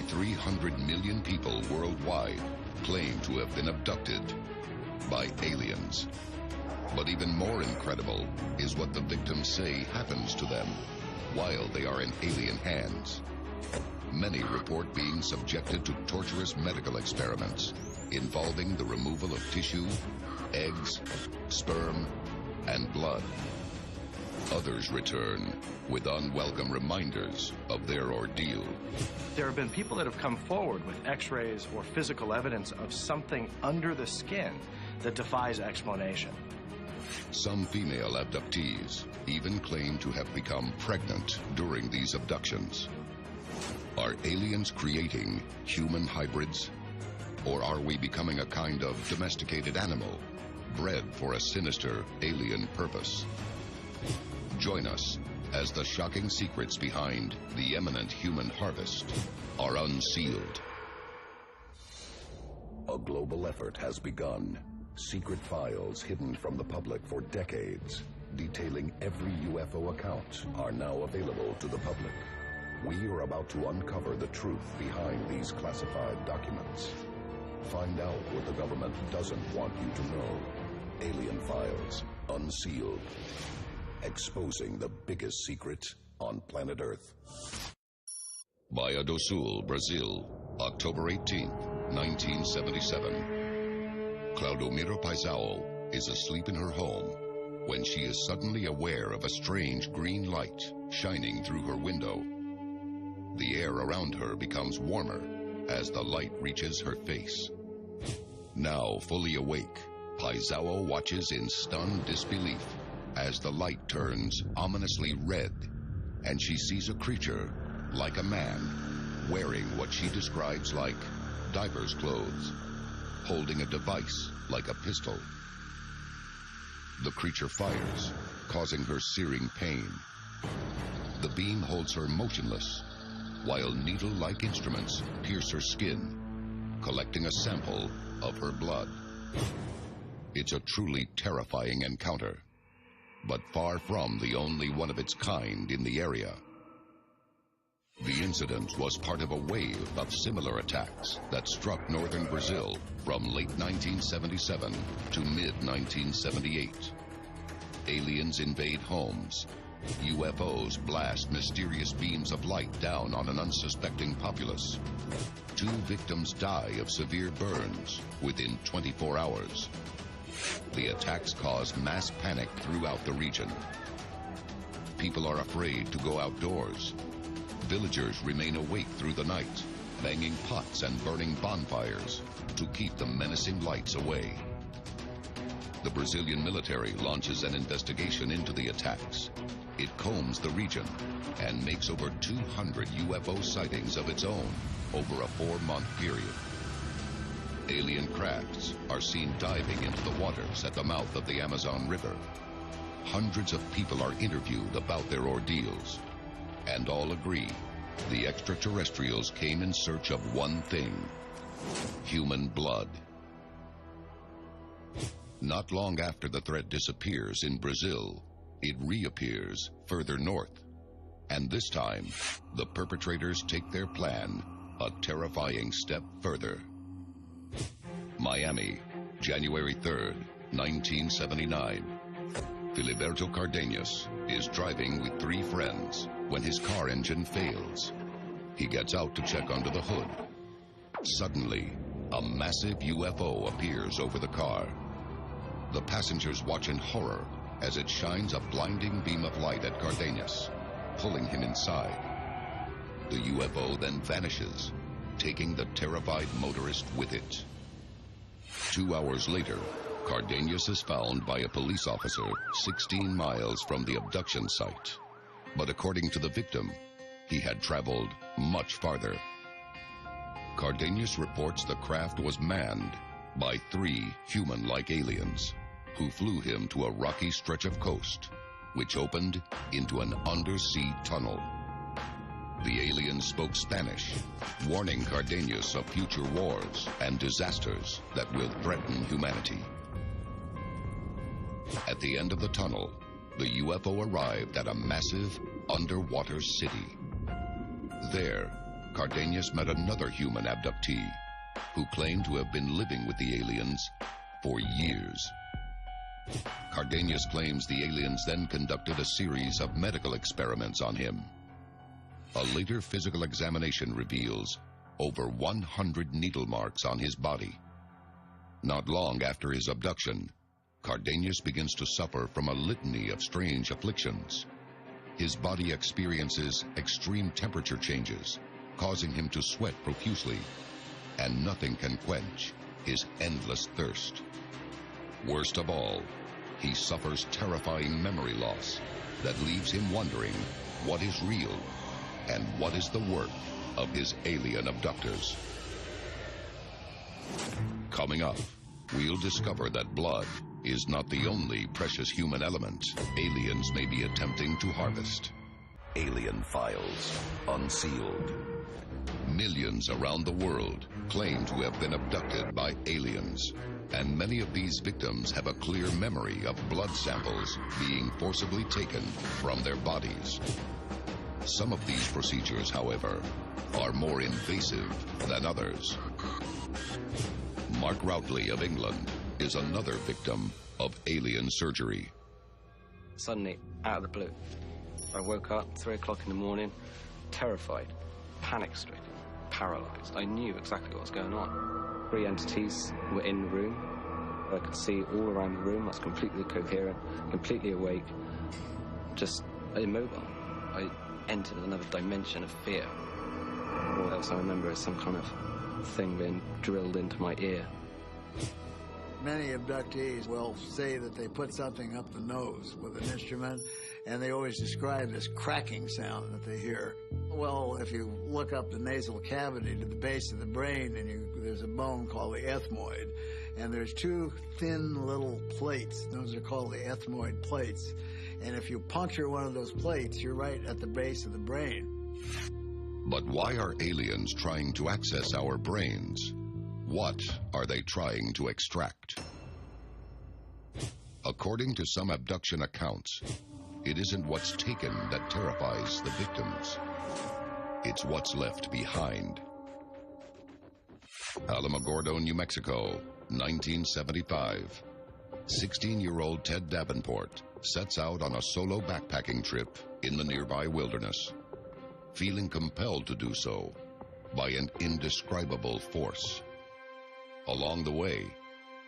300 million people worldwide claim to have been abducted by aliens. But even more incredible is what the victims say happens to them while they are in alien hands. Many report being subjected to torturous medical experiments involving the removal of tissue, eggs, sperm, and blood. Others return with unwelcome reminders of their ordeal. There have been people that have come forward with x-rays or physical evidence of something under the skin that defies explanation. Some female abductees even claim to have become pregnant during these abductions. Are aliens creating human hybrids? Or are we becoming a kind of domesticated animal, bred for a sinister alien purpose? Join us as the shocking secrets behind the imminent human harvest are unsealed. A global effort has begun. Secret files hidden from the public for decades, detailing every UFO account, are now available to the public. We are about to uncover the truth behind these classified documents. Find out what the government doesn't want you to know. Alien Files, Unsealed. Exposing the biggest secret on planet Earth. Bahia do Sul, Brazil, October 18, 1977. Claudomiro Paisao is asleep in her home when she is suddenly aware of a strange green light shining through her window. The air around her becomes warmer as the light reaches her face. Now fully awake, Paisao watches in stunned disbelief as the light turns ominously red, and she sees a creature like a man, wearing what she describes like diver's clothes, holding a device like a pistol. The creature fires, causing her searing pain. The beam holds her motionless, while needle-like instruments pierce her skin, collecting a sample of her blood. It's a truly terrifying encounter, but far from the only one of its kind in the area. The incident was part of a wave of similar attacks that struck northern Brazil from late 1977 to mid-1978. Aliens invade homes. UFOs blast mysterious beams of light down on an unsuspecting populace. 2 victims die of severe burns within 24 hours. The attacks caused mass panic throughout the region. People are afraid to go outdoors. Villagers remain awake through the night, banging pots and burning bonfires to keep the menacing lights away. The Brazilian military launches an investigation into the attacks. It combs the region and makes over 200 UFO sightings of its own over a 4-month period. Alien crafts are seen diving into the waters at the mouth of the Amazon River. Hundreds of people are interviewed about their ordeals, and all agree the extraterrestrials came in search of one thing: human blood. Not long after the threat disappears in Brazil, it reappears further north, and this time the perpetrators take their plan a terrifying step further. Miami, January 3rd, 1979. Filiberto Cardenas is driving with 3 friends when his car engine fails. He gets out to check under the hood. Suddenly, a massive UFO appears over the car. The passengers watch in horror as it shines a blinding beam of light at Cardenas, pulling him inside. The UFO then vanishes, taking the terrified motorist with it. 2 hours later, Cardenas is found by a police officer 16 miles from the abduction site. But according to the victim, he had traveled much farther. Cardenas reports the craft was manned by 3 human-like aliens who flew him to a rocky stretch of coast, which opened into an undersea tunnel. The aliens spoke Spanish, warning Cardenas of future wars and disasters that will threaten humanity. At the end of the tunnel, the UFO arrived at a massive underwater city. There, Cardenas met another human abductee who claimed to have been living with the aliens for years. Cardenas claims the aliens then conducted a series of medical experiments on him. A later physical examination reveals over 100 needle marks on his body. Not long after his abduction, Cardenas begins to suffer from a litany of strange afflictions. His body experiences extreme temperature changes, causing him to sweat profusely, and nothing can quench his endless thirst. Worst of all, he suffers terrifying memory loss that leaves him wondering what is real and what is the work of his alien abductors. Coming up, we'll discover that blood is not the only precious human element aliens may be attempting to harvest. Alien Files, Unsealed. Millions around the world claim to have been abducted by aliens, and many of these victims have a clear memory of blood samples being forcibly taken from their bodies. Some of these procedures, however, are more invasive than others. Mark Routley of England is another victim of alien surgery. Suddenly, out of the blue, I woke up 3 o'clock in the morning, terrified, panic-stricken, paralyzed. I knew exactly what was going on. 3 entities were in the room. I could see all around the room. I was completely coherent, completely awake, just immobile. I entered another dimension of fear. All else I remember is some kind of thing being drilled into my ear. Many abductees will say that they put something up the nose with an instrument, and they always describe this cracking sound that they hear. Well, if you look up the nasal cavity to the base of the brain, and there's a bone called the ethmoid, and there's 2 thin little plates. Those are called the ethmoid plates. And if you puncture one of those plates, you're right at the base of the brain. But why are aliens trying to access our brains? What are they trying to extract? According to some abduction accounts, it isn't what's taken that terrifies the victims. It's what's left behind. Alamogordo, New Mexico, 1975. 16-year-old Ted Davenport sets out on a solo backpacking trip in the nearby wilderness, feeling compelled to do so by an indescribable force. Along the way,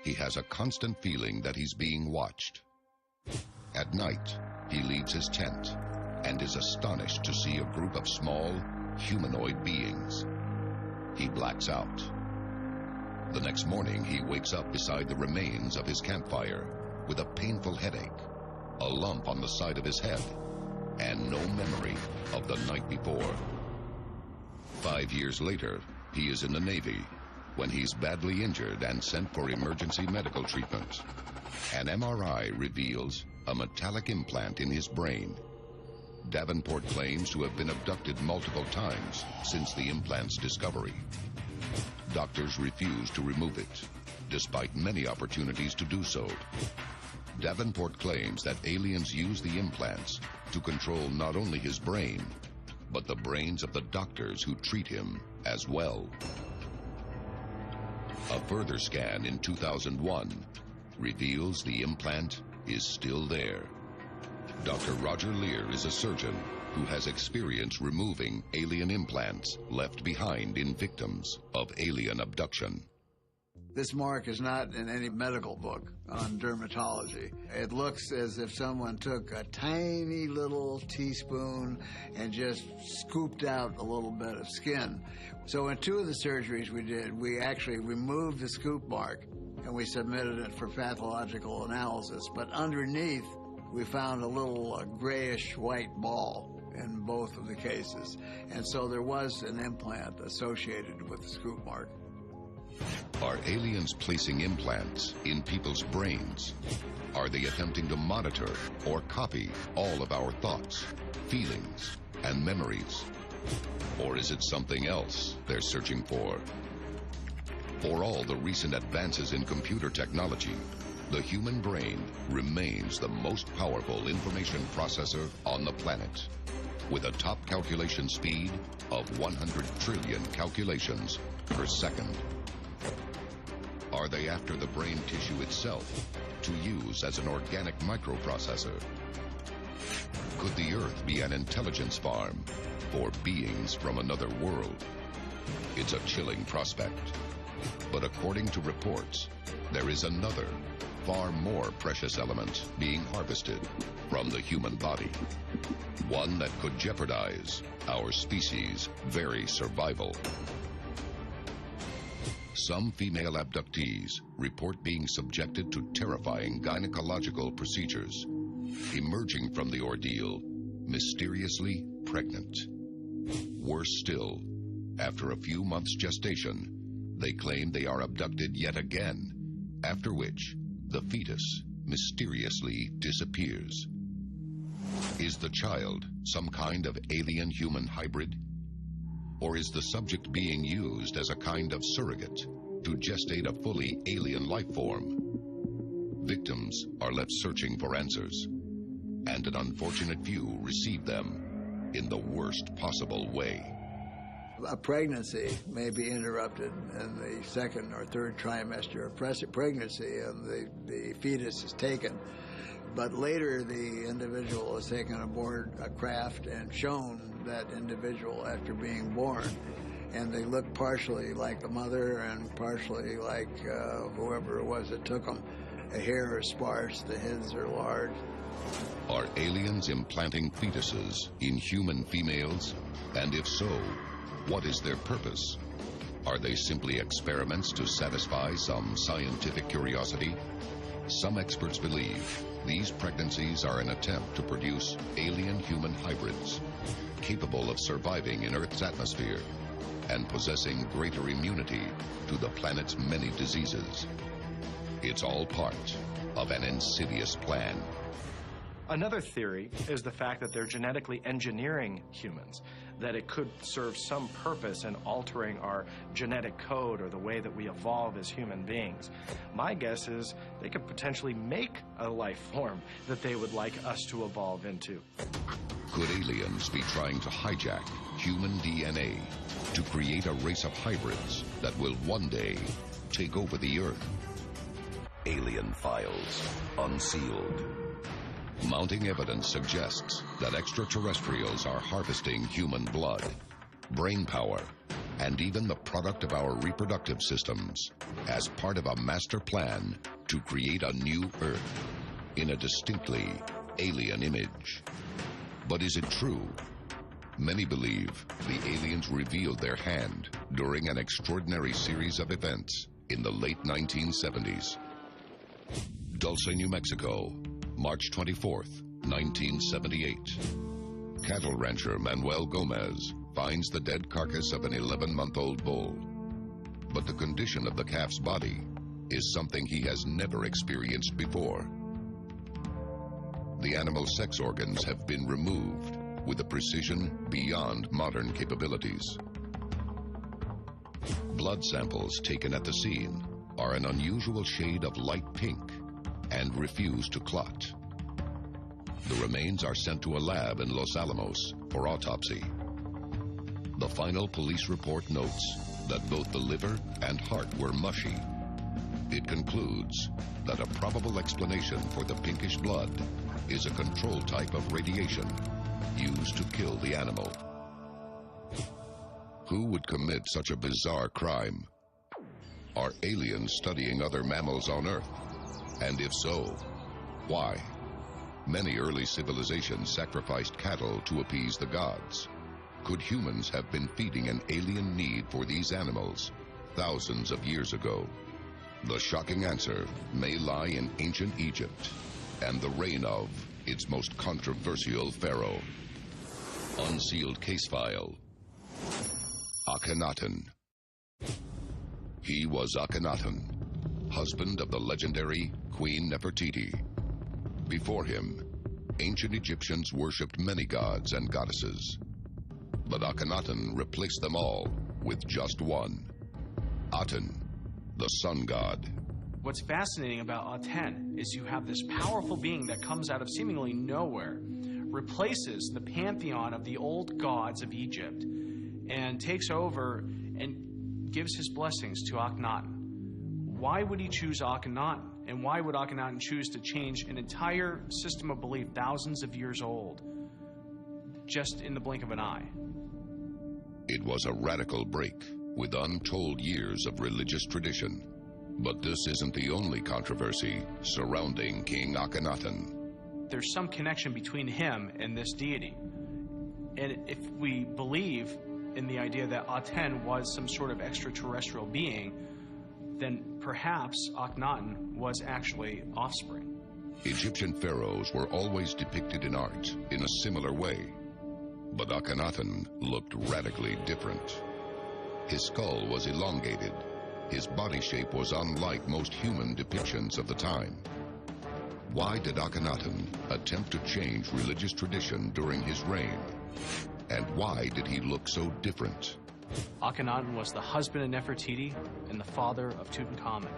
he has a constant feeling that he's being watched. At night, he leaves his tent and is astonished to see a group of small, humanoid beings. He blacks out. The next morning, he wakes up beside the remains of his campfire with a painful headache, a lump on the side of his head, and no memory of the night before. 5 years later, he is in the Navy when he's badly injured and sent for emergency medical treatment. An MRI reveals a metallic implant in his brain. Davenport claims to have been abducted multiple times since the implant's discovery. Doctors refuse to remove it, despite many opportunities to do so. Davenport claims that aliens use the implants to control not only his brain, but the brains of the doctors who treat him as well. A further scan in 2001 reveals the implant is still there. Dr. Roger Lear is a surgeon who has experience removing alien implants left behind in victims of alien abduction. This mark is not in any medical book on dermatology. It looks as if someone took a tiny little teaspoon and just scooped out a little bit of skin. So in 2 of the surgeries we did, we actually removed the scoop mark and we submitted it for pathological analysis. But underneath, we found a little grayish-white ball in both of the cases. And so there was an implant associated with the scoop mark. Are aliens placing implants in people's brains? Are they attempting to monitor or copy all of our thoughts, feelings, and memories? Or is it something else they're searching for? For all the recent advances in computer technology, The human brain remains the most powerful information processor on the planet, with a top calculation speed of 100 trillion calculations per second. Are they after the brain tissue itself to use as an organic microprocessor? Could the Earth be an intelligence farm for beings from another world? It's a chilling prospect. But according to reports, there is another, far more precious element being harvested from the human body. One that could jeopardize our species' very survival. Some female abductees report being subjected to terrifying gynecological procedures, emerging from the ordeal mysteriously pregnant. Worse still, after a few months' gestation, they claim they are abducted yet again, after which the fetus mysteriously disappears. Is the child some kind of alien-human hybrid? Or is the subject being used as a kind of surrogate to gestate a fully alien life form? Victims are left searching for answers, and an unfortunate few receive them in the worst possible way. A pregnancy may be interrupted in the second or third trimester of pregnancy, and the fetus is taken. But later, the individual is taken aboard a craft and shown that individual after being born. And they look partially like the mother and partially like whoever it was that took them. The hair is sparse, the heads are large. Are aliens implanting fetuses in human females? And if so, what is their purpose? Are they simply experiments to satisfy some scientific curiosity? Some experts believe these pregnancies are an attempt to produce alien-human hybrids, capable of surviving in Earth's atmosphere and possessing greater immunity to the planet's many diseases. It's all part of an insidious plan. Another theory is the fact that they're genetically engineering humans, that it could serve some purpose in altering our genetic code or the way that we evolve as human beings. My guess is they could potentially make a life form that they would like us to evolve into. Could aliens be trying to hijack human DNA to create a race of hybrids that will one day take over the Earth? Alien Files, Unsealed. Mounting evidence suggests that extraterrestrials are harvesting human blood, brain power, and even the product of our reproductive systems as part of a master plan to create a new Earth in a distinctly alien image. But is it true? Many believe the aliens revealed their hand during an extraordinary series of events in the late 1970s. Dulce, New Mexico, March 24th, 1978. Cattle rancher Manuel Gomez finds the dead carcass of an 11-month-old bull. But the condition of the calf's body is something he has never experienced before. The animal's sex organs have been removed with a precision beyond modern capabilities. Blood samples taken at the scene are an unusual shade of light pink and refuse to clot. The remains are sent to a lab in Los Alamos for autopsy. The final police report notes that both the liver and heart were mushy. It concludes that a probable explanation for the pinkish blood is a control type of radiation used to kill the animal. Who would commit such a bizarre crime? Are aliens studying other mammals on Earth? And if so, why? Many early civilizations sacrificed cattle to appease the gods. Could humans have been feeding an alien need for these animals thousands of years ago? The shocking answer may lie in ancient Egypt and the reign of its most controversial pharaoh. Unsealed case file. Akhenaten. He was Akhenaten, husband of the legendary Queen Nefertiti. Before him, ancient Egyptians worshipped many gods and goddesses. But Akhenaten replaced them all with just one, Aten, the sun god. What's fascinating about Aten is you have this powerful being that comes out of seemingly nowhere, replaces the pantheon of the old gods of Egypt, and takes over and gives his blessings to Akhenaten. Why would he choose Akhenaten? And why would Akhenaten choose to change an entire system of belief thousands of years old just in the blink of an eye? It was a radical break with untold years of religious tradition. But this isn't the only controversy surrounding King Akhenaten. There's some connection between him and this deity. And if we believe in the idea that Aten was some sort of extraterrestrial being, then perhaps Akhenaten was actually offspring. Egyptian pharaohs were always depicted in art in a similar way. But Akhenaten looked radically different. His skull was elongated. His body shape was unlike most human depictions of the time. Why did Akhenaten attempt to change religious tradition during his reign? And why did he look so different? Akhenaten was the husband of Nefertiti and the father of Tutankhamun.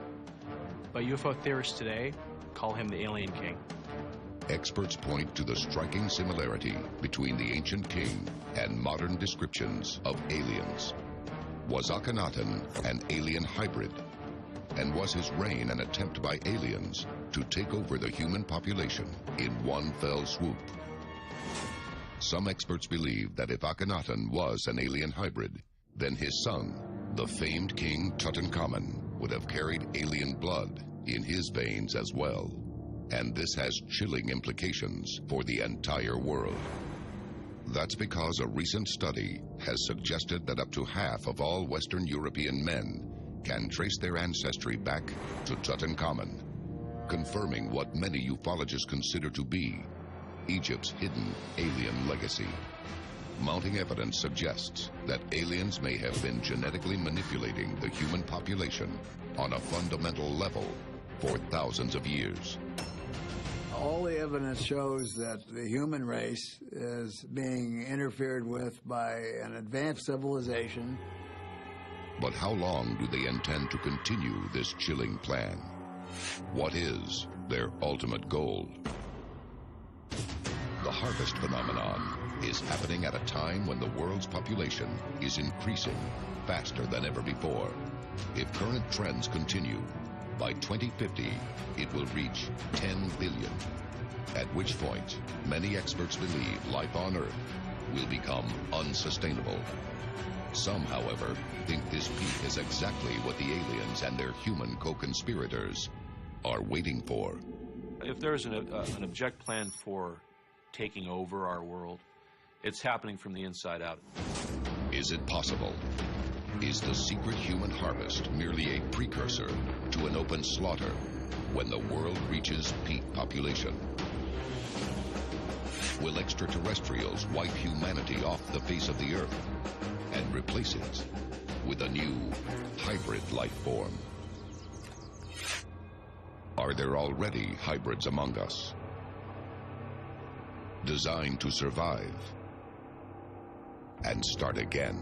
But UFO theorists today call him the Alien King. Experts point to the striking similarity between the ancient king and modern descriptions of aliens. Was Akhenaten an alien hybrid? And was his reign an attempt by aliens to take over the human population in one fell swoop? Some experts believe that if Akhenaten was an alien hybrid, then his son, the famed King Tutankhamun, would have carried alien blood in his veins as well. And this has chilling implications for the entire world. That's because a recent study has suggested that up to half of all Western European men can trace their ancestry back to Tutankhamun, confirming what many ufologists consider to be Egypt's hidden alien legacy. Mounting evidence suggests that aliens may have been genetically manipulating the human population on a fundamental level for thousands of years. All the evidence shows that the human race is being interfered with by an advanced civilization. But how long do they intend to continue this chilling plan? What is their ultimate goal? The harvest phenomenon is happening at a time when the world's population is increasing faster than ever before. If current trends continue, by 2050, it will reach 10 billion, at which point many experts believe life on Earth will become unsustainable. Some, however, think this peak is exactly what the aliens and their human co-conspirators are waiting for. If there's an object plan for taking over our world, it's happening from the inside out. Is it possible? Is the secret human harvest merely a precursor to an open slaughter when the world reaches peak population? Will extraterrestrials wipe humanity off the face of the Earth and replace it with a new hybrid life form? Are there already hybrids among us, designed to survive and start again?